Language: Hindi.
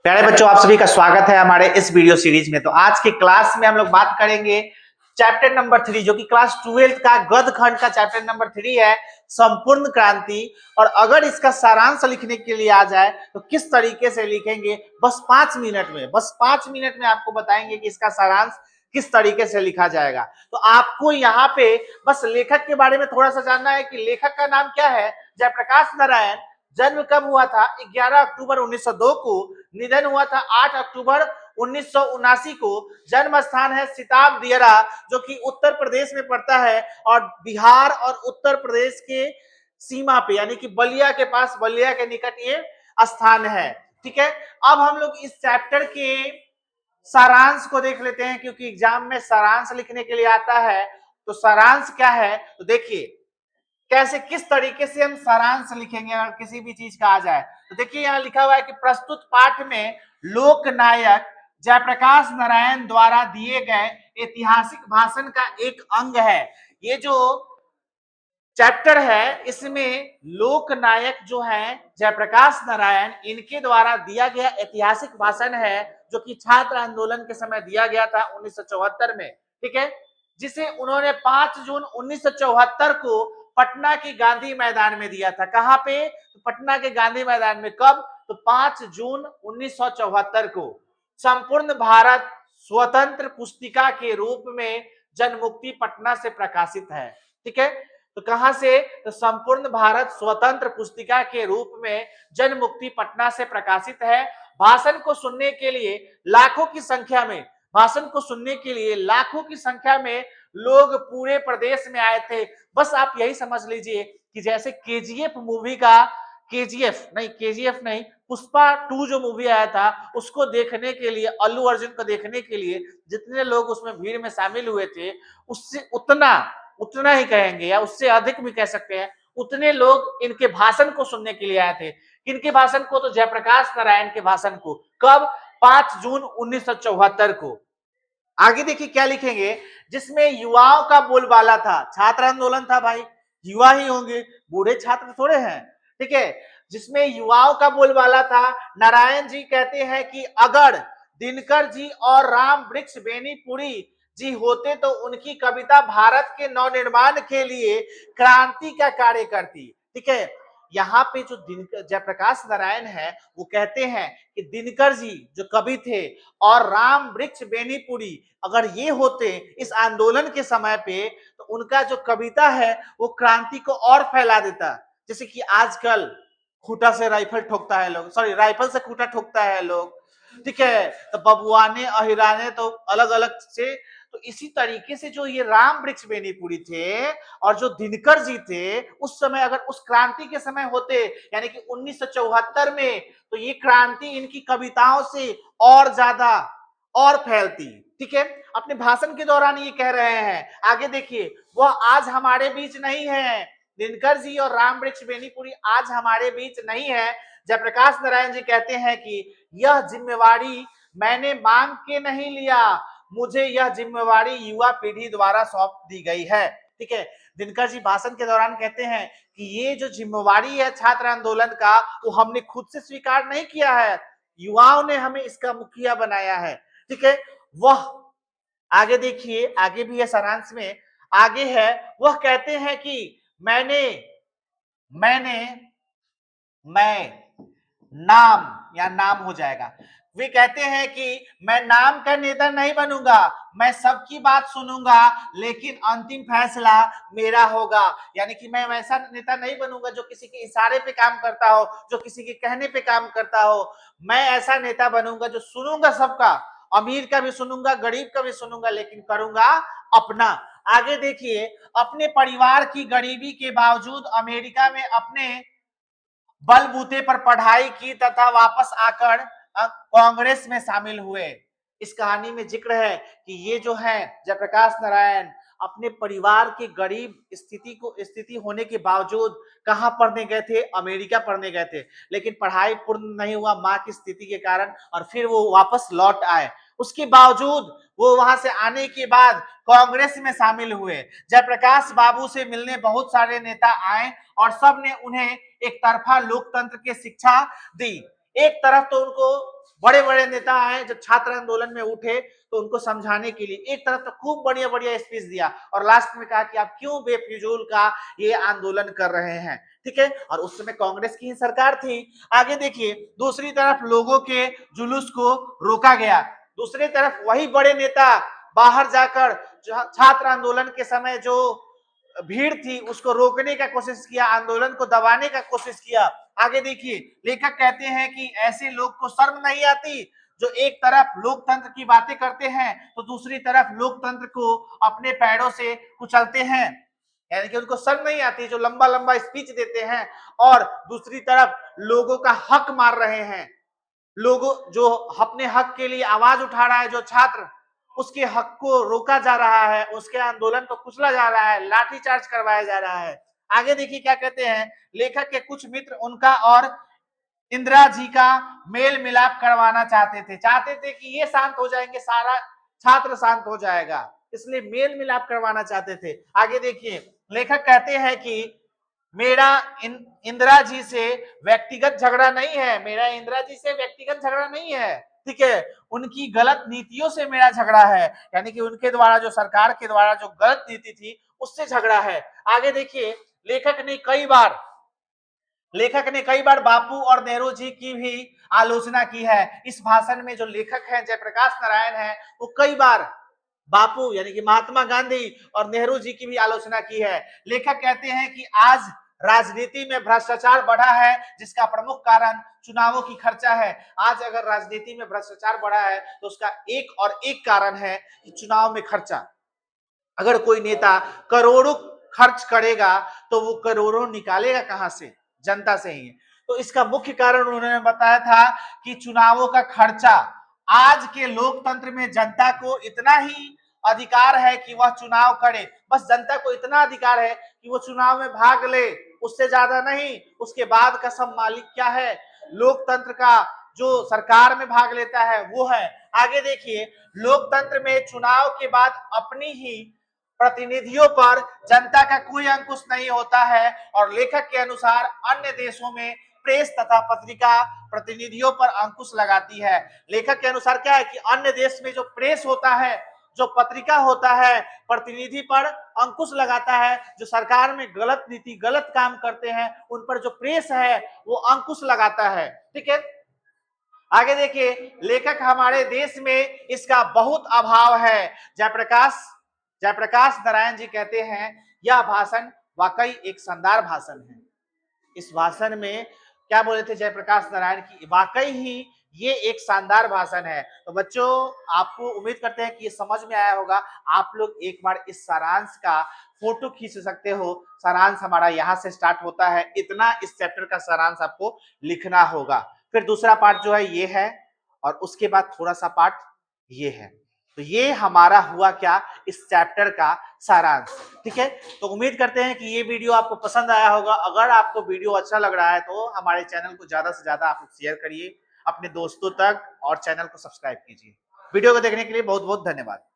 प्यारे बच्चों, आप सभी का स्वागत है हमारे इस वीडियो सीरीज में। तो आज की क्लास में हम लोग बात करेंगे चैप्टर नंबर 3, जो कि क्लास 12 का गद्य खंड का चैप्टर नंबर 3 है, संपूर्ण क्रांति। और अगर इसका सारांश लिखने के लिए आ जाए तो किस तरीके से लिखेंगे, बस 5 मिनट में, बस 5 मिनट में आपको बताएंगे कि इसका सारांश किस तरीके से लिखा जाएगा। तो आपको यहाँ पे बस लेखक के बारे में थोड़ा सा जानना है कि लेखक का नाम क्या है। जयप्रकाश नारायण। जन्म कब हुआ था? 11 अक्टूबर 1902 को। निधन हुआ था 8 अक्टूबर 1979 को। जन्म स्थान है सिताब दियरा, जो कि उत्तर प्रदेश में पड़ता है और बिहार और उत्तर प्रदेश के सीमा पे, यानी कि बलिया के पास, बलिया के निकट ये स्थान है। ठीक है, अब हम लोग इस चैप्टर के सारांश को देख लेते हैं, क्योंकि एग्जाम में सारांश लिखने के लिए आता है। तो सारांश क्या है, तो देखिए कैसे, किस तरीके से हम सारांश लिखेंगे अगर किसी भी चीज का आ जाए। तो देखिए यहाँ लिखा हुआ है कि प्रस्तुत पाठ में लोकनायक जयप्रकाश नारायण द्वारा दिए गए ऐतिहासिक भाषण का एक अंग है। ये जो चैप्टर है इसमें लोकनायक जो है जयप्रकाश नारायण, इनके द्वारा दिया गया ऐतिहासिक भाषण है, जो कि छात्र आंदोलन के समय दिया गया था 1974 में। ठीक है, जिसे उन्होंने 5 जून 1974 को पटना के गांधी मैदान में दिया था। कहां पे? तो पटना के गांधी मैदान में। कब? तो 5 जून 1974 को। संपूर्ण भारत स्वतंत्र पुस्तिका के रूप में जनमुक्ति पटना से प्रकाशित है। ठीक है, तो कहां से? तो संपूर्ण भारत स्वतंत्र पुस्तिका के रूप में जनमुक्ति पटना से प्रकाशित है। भाषण को सुनने के लिए लाखों की संख्या में, भाषण को सुनने के लिए लाखों की संख्या में लोग पूरे प्रदेश में आए थे। बस आप यही समझ लीजिए कि जैसे केजीएफ मूवी का, केजीएफ नहीं, पुष्पा 2 जो मूवी आया था उसको देखने के लिए, अल्लू अर्जुन को देखने के लिए जितने लोग उसमें भीड़ में शामिल हुए थे, उससे उतना ही कहेंगे या उससे अधिक भी कह सकते हैं, उतने लोग इनके भाषण को सुनने के लिए आए थे। किनके भाषण को? तो जयप्रकाश नारायण के भाषण को। कब? 5 जून 1974 को। आगे देखिए क्या लिखेंगे, जिसमें युवाओं का बोलबाला था। छात्र आंदोलन था भाई, युवा ही होंगे, बूढ़े छात्र थोड़े हैं। ठीक है, जिसमें युवाओं का बोलबाला था। नारायण जी कहते हैं कि अगर दिनकर जी और राम वृक्ष बेनीपुरी जी होते तो उनकी कविता भारत के नवनिर्माण के लिए क्रांति का कार्य करती। ठीक है, यहाँ पे जो दिनकर जयप्रकाश नारायण है वो कहते हैं कि दिनकर जी जो कवि थे और राम वृक्ष बेनीपुरी अगर ये होते इस आंदोलन के समय पे, तो उनका जो कविता है वो क्रांति को और फैला देता। जैसे कि आजकल खूटा से राइफल ठोकता है लोग, सॉरी, राइफल से खूटा ठोकता है लोग। ठीक है, तो बबुआने अहिराने तो अलग अलग से। तो इसी तरीके से जो ये राम वृक्ष बेनीपुरी थे और जो दिनकर जी थे, उस समय अगर उस क्रांति के समय होते, यानी कि 1974 में, तो ये क्रांति इनकी कविताओं से और ज्यादा और फैलती। ठीक है, अपने भाषण के दौरान ये कह रहे हैं। आगे देखिए, वह आज हमारे बीच नहीं है। दिनकर जी और राम वृक्ष बेनीपुरी आज हमारे बीच नहीं है। जयप्रकाश नारायण जी कहते हैं कि यह जिम्मेवारी मैंने मांग के नहीं लिया, मुझे यह जिम्मेवारी युवा पीढ़ी द्वारा सौंप दी गई है। ठीक है, दिनकर जी भाषण के दौरान कहते हैं कि ये जो जिम्मेवारी है छात्र आंदोलन का, वो हमने खुद से स्वीकार नहीं किया है, युवाओं ने हमें इसका मुखिया बनाया है। ठीक है, वह आगे देखिए, आगे भी है सारांश में, आगे है, वह कहते हैं कि मैंने मैंने मैं नाम, या नाम हो जाएगा। वे कहते हैं कि मैं नाम का नेता नहीं बनूंगा, मैं सबकी बात सुनूंगा, लेकिन अंतिम फैसला मेरा होगा। यानी कि मैं वैसा नेता नहीं बनूंगा जो किसी के इशारे पे काम करता हो, जो किसी के कहने पे काम करता हो। मैं ऐसा नेता बनूंगा जो सुनूंगा सबका, अमीर का भी सुनूंगा, गरीब का भी सुनूंगा, लेकिन करूंगा अपना। आगे देखिए, अपने परिवार की गरीबी के बावजूद अमेरिका में अपने बलबूते पर पढ़ाई की तथा वापस आकर कांग्रेस में शामिल हुए। इस कहानी में जिक्र है कि ये जो है जयप्रकाश नारायण अपने परिवार की गरीब स्थिति होने के बावजूद कहां पढ़ने गए थे? अमेरिका पढ़ने गए थे, लेकिन पढ़ाई पूर्ण नहीं हुआ मां की स्थिति के कारण, और फिर वो वापस लौट आए। उसके बावजूद वो वहां से आने के बाद कांग्रेस में शामिल हुए। जयप्रकाश बाबू से मिलने बहुत सारे नेता आए और सब ने उन्हें एक तरफा लोकतंत्र की शिक्षा दी। एक तरफ तो उनको बड़े बड़े नेता आए जब छात्र आंदोलन में उठे तो उनको समझाने के लिए एक तरफ तो खूब बढ़िया बढ़िया स्पीच दिया और लास्ट में कहा कि आप क्यों बेफिजूल का ये आंदोलन कर रहे हैं, ठीक है। और उस समय कांग्रेस की ही सरकार थी। आगे देखिए, दूसरी तरफ लोगों के जुलूस को रोका गया, दूसरी तरफ वही बड़े नेता बाहर जाकर छात्र आंदोलन के समय जो भीड़ थी उसको रोकने का कोशिश किया, आंदोलन को दबाने का कोशिश किया। आगे देखिए, लेखक कहते हैं कि ऐसे लोग को शर्म नहीं आती जो एक तरफ लोकतंत्र की बातें करते हैं तो दूसरी तरफ लोकतंत्र को अपने पैरों से कुचलते हैं, यानी कि उनको शर्म नहीं आती जो लंबा लंबा स्पीच देते हैं और दूसरी तरफ लोगों का हक मार रहे हैं, लोगों जो अपने हक के लिए आवाज उठा रहा है, जो छात्र उसके हक को रोका जा रहा है, उसके आंदोलन को कुचला जा रहा है, लाठीचार्ज करवाया जा रहा है। आगे देखिए क्या कहते हैं, लेखक के कुछ मित्र उनका और इंदिरा जी का मेल मिलाप करवाना चाहते थे कि ये शांत हो जाएंगे, सारा छात्र शांत हो जाएगा, इसलिए मेल मिलाप करवाना चाहते थे। आगे देखिए, लेखक कहते हैं कि मेरा इंदिरा जी से व्यक्तिगत झगड़ा नहीं है, मेरा इंदिरा जी से व्यक्तिगत झगड़ा नहीं है, ठीक है, उनकी गलत नीतियों से मेरा झगड़ा है, यानी कि उनके द्वारा जो सरकार के द्वारा जो गलत नीति थी उससे झगड़ा है। आगे देखिए, लेखक ने कई बार बापू और नेहरू जी की भी आलोचना की है। इस भाषण में जो लेखक हैं जयप्रकाश नारायण है, वो कई बार बापू यानी कि महात्मा गांधी और नेहरू जी की भी आलोचना की है। लेखक कहते हैं कि आज राजनीति में भ्रष्टाचार बढ़ा है जिसका प्रमुख कारण चुनावों की खर्चा है। आज अगर राजनीति में भ्रष्टाचार बढ़ा है तो उसका एक कारण है कि चुनाव में खर्चा। अगर कोई नेता करोड़ों खर्च करेगा तो वो करोड़ों निकालेगा कहां से, जनता से ही। तो इसका मुख्य कारण उन्होंने बताया था कि चुनावों का खर्चा। आज के लोकतंत्र में जनता को इतना ही अधिकार है कि वह चुनाव करे, बस जनता को इतना अधिकार है कि वो चुनाव में भाग ले, उससे ज्यादा नहीं। उसके बाद का सब मालिक क्या है, लोकतंत्र का जो सरकार में भाग लेता है वो है। आगे देखिए, लोकतंत्र में चुनाव के बाद अपनी ही प्रतिनिधियों पर जनता का कोई अंकुश नहीं होता है और लेखक के अनुसार अन्य देशों में प्रेस तथा पत्रिका प्रतिनिधियों पर अंकुश लगाती है। लेखक के अनुसार क्या है कि अन्य देश में जो प्रेस होता है, जो पत्रिका होता है, प्रतिनिधि पर अंकुश लगाता है, जो सरकार में गलत नीति गलत काम करते हैं उन पर जो प्रेस है वो अंकुश लगाता है, ठीक है। आगे देखिए, लेखक हमारे देश में इसका बहुत अभाव है। जयप्रकाश नारायण जी कहते हैं यह भाषण वाकई एक शानदार भाषण है। इस भाषण में क्या बोले थे जयप्रकाश नारायण की, वाकई ही ये एक शानदार भाषण है। तो बच्चों, आपको उम्मीद करते हैं कि ये समझ में आया होगा। आप लोग एक बार इस सारांश का फोटो खींच सकते हो। सारांश हमारा यहाँ से स्टार्ट होता है, इतना इस चैप्टर का सारांश आपको लिखना होगा। फिर दूसरा पार्ट जो है ये है और उसके बाद थोड़ा सा पार्ट ये है। तो ये हमारा हुआ क्या, इस चैप्टर का सारांश, ठीक है। तो उम्मीद करते हैं कि ये वीडियो आपको पसंद आया होगा। अगर आपको वीडियो अच्छा लग रहा है तो हमारे चैनल को ज्यादा से ज्यादा आप शेयर करिए अपने दोस्तों तक और चैनल को सब्सक्राइब कीजिए। वीडियो को देखने के लिए बहुत बहुत धन्यवाद।